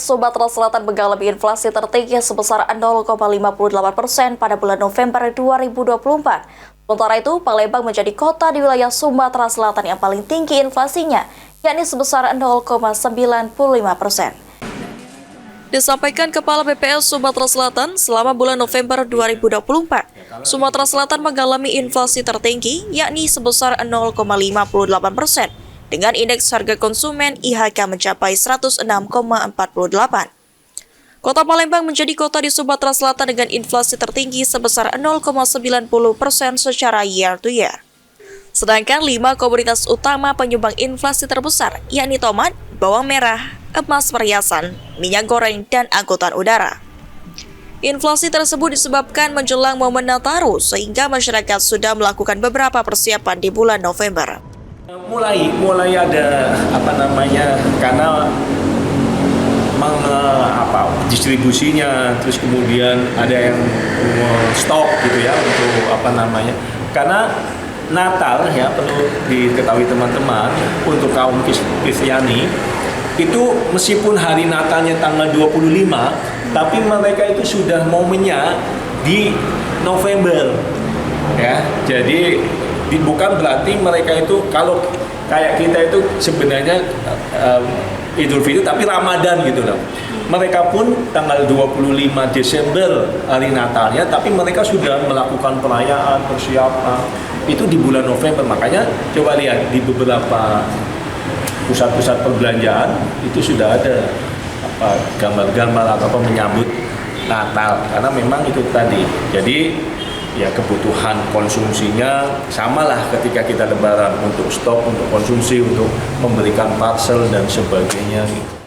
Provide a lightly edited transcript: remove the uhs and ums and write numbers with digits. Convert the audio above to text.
Sumatera Selatan mengalami inflasi tertinggi sebesar 0,58% pada bulan November 2024. Sementara itu, Palembang menjadi kota di wilayah Sumatera Selatan yang paling tinggi inflasinya, yakni sebesar 0,95%. Disampaikan Kepala BPS Sumatera Selatan, selama bulan November 2024, Sumatera Selatan mengalami inflasi tertinggi, yakni sebesar 0,58%, dengan indeks harga konsumen IHK mencapai 106,48. Kota Palembang menjadi kota di Sumatera Selatan dengan inflasi tertinggi sebesar 0,90% secara year to year. Sedangkan 5 komoditas utama penyumbang inflasi terbesar, yakni tomat, bawang merah, emas perhiasan, minyak goreng, dan angkutan udara. Inflasi tersebut disebabkan menjelang momen Nataru, sehingga masyarakat sudah melakukan beberapa persiapan di bulan November. Mulai ada karena distribusinya, terus kemudian ada yang stok gitu ya untuk karena Natal ya, perlu diketahui teman-teman, untuk kaum Kristiani itu meskipun hari Natalnya tanggal 25, tapi mereka itu sudah momennya di November ya. Jadi bukan berarti mereka itu, kalau kayak kita itu sebenarnya Idul Fitri tapi Ramadan gitu loh. Mereka pun tanggal 25 Desember hari Natalnya, tapi mereka sudah melakukan perayaan, persiapan itu di bulan November. Makanya coba lihat di beberapa pusat-pusat perbelanjaan itu sudah ada gambar-gambar atau menyambut Natal, karena memang itu tadi. Jadi ya kebutuhan konsumsinya samalah ketika kita Lebaran, untuk stok, untuk konsumsi, untuk memberikan parcel dan sebagainya gitu.